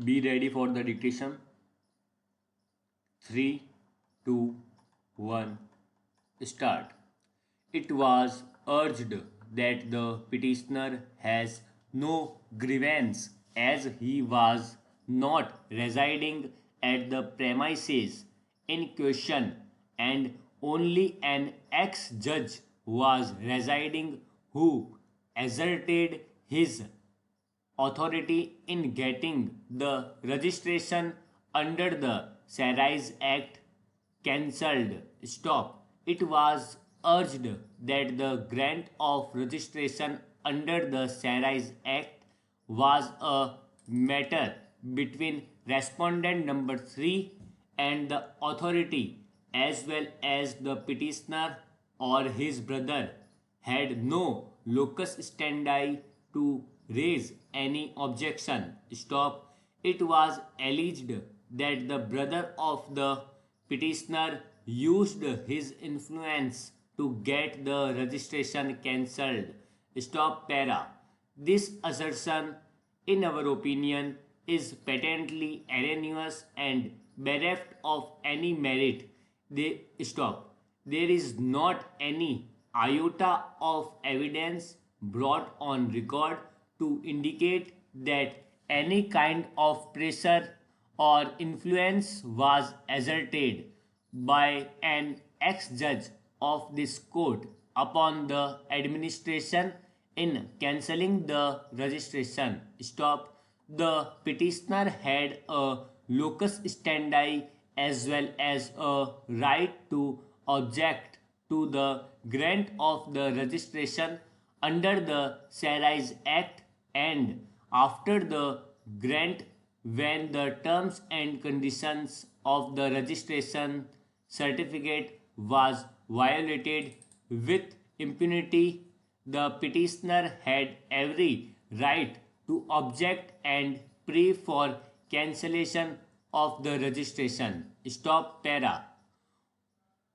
Be ready for the dictation. 3, 2, 1, start. It was urged that the petitioner has no grievance as he was not residing at the premises in question and only an ex-judge was residing who asserted his authority in getting the registration under the Sarais Act cancelled. Stop. It was urged that the grant of registration under the Sarais Act was a matter between respondent number 3 and the authority as well as the petitioner or his brother had no locus standi to raise any objection. Stop. It was alleged that the brother of the petitioner used his influence to get the registration cancelled. Stop para. This assertion, in our opinion, is patently erroneous and bereft of any merit. There is not any iota of evidence brought on record to indicate that any kind of pressure or influence was exerted by an ex-judge of this court upon the administration in cancelling the registration. Stop. The petitioner had a locus standi as well as a right to object to the grant of the registration under the Sarais Act and after the grant when the terms and conditions of the registration certificate was violated with impunity. The petitioner had every right to object and pray for cancellation of the registration. Stop para.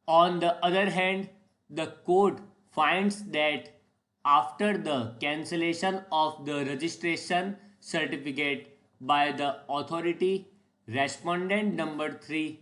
On the other hand, the court finds that after the cancellation of the registration certificate by the authority, respondent number 3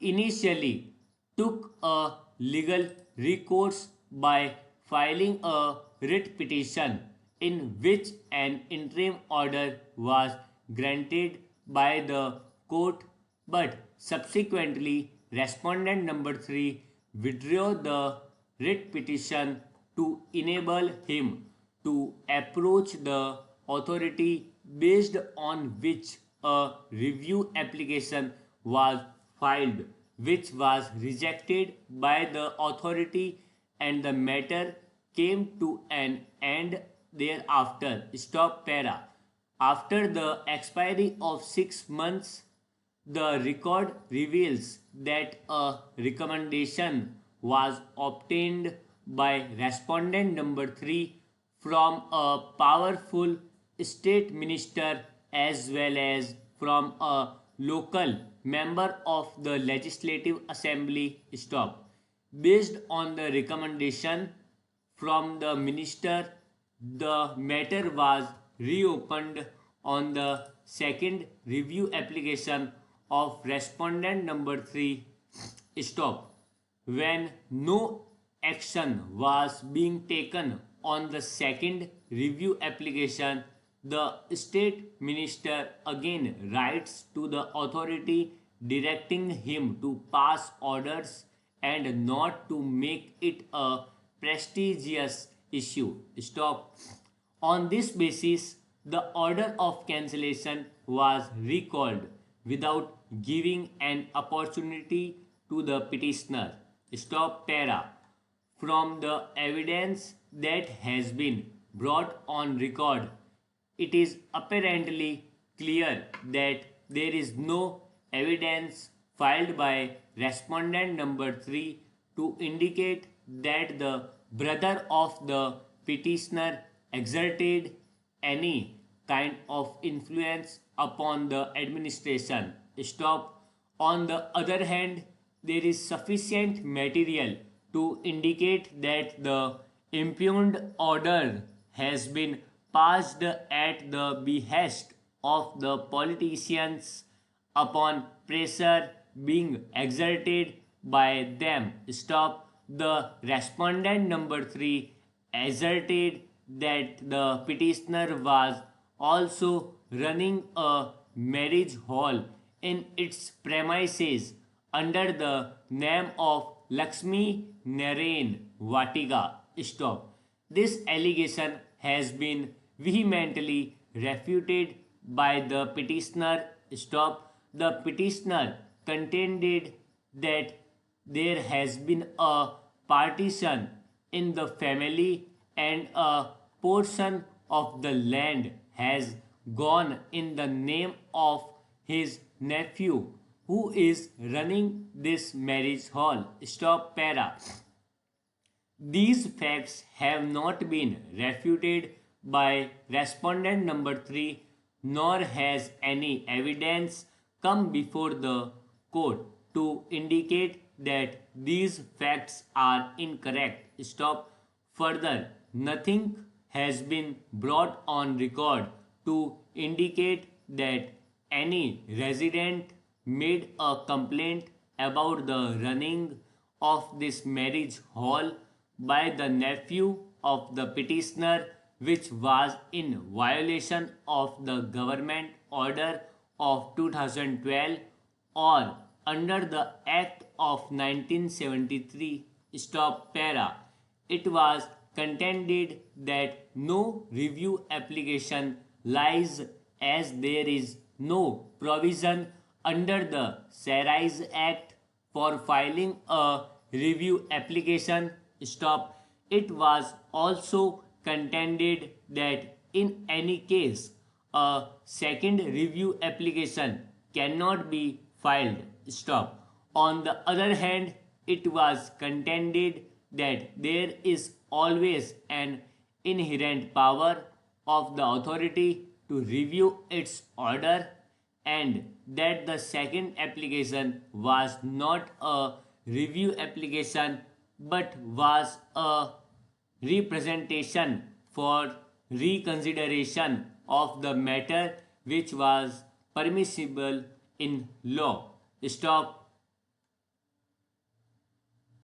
initially took a legal recourse by filing a writ petition in which an interim order was granted by the court, but subsequently respondent number 3 withdrew the writ petition to enable him to approach the authority based on which a review application was filed, which was rejected by the authority, and the matter came to an end thereafter. Stop para. After the expiry of 6 months, the record reveals that a recommendation was obtained by respondent number 3 from a powerful state minister as well as from a local member of the legislative assembly. Stop. Based on the recommendation from the minister, the matter was reopened on the second review application of respondent number 3. Stop. When no action was being taken on the second review application, the state minister again writes to the authority directing him to pass orders and not to make it a prestigious issue. Stop. On this basis, the order of cancellation was recalled without giving an opportunity to the petitioner. Stop para. From the evidence that has been brought on record, it is apparently clear that there is no evidence filed by respondent number 3 to indicate that the brother of the petitioner exerted any kind of influence upon the administration. Stop. On the other hand, there is sufficient material to indicate that the impugned order has been passed at the behest of the politicians upon pressure being exerted by them. Stop. The respondent number 3 asserted that the petitioner was also running a marriage hall in its premises under the name of Lakshmi Narayan Vatiga. Stop. This allegation has been vehemently refuted by the petitioner. Stop. The petitioner contended that there has been a partition in the family and a portion of the land has gone in the name of his nephew who is running this marriage hall. Stop para. These facts have not been refuted by respondent number 3, nor has any evidence come before the court to indicate that these facts are incorrect. Stop. Further, nothing has been brought on record to indicate that any resident made a complaint about the running of this marriage hall by the nephew of the petitioner, which was in violation of the government order of 2012 or under the Act of 1973. Stop para. It was contended that no review application lies as there is no provision under the Sarais Act for filing a review application. Stop. It was also contended that in any case a second review application cannot be filed. Stop. On the other hand, it was contended that there is always an inherent power of the authority to review its order and that the second application was not a review application but was a representation for reconsideration of the matter which was permissible in law. Stop.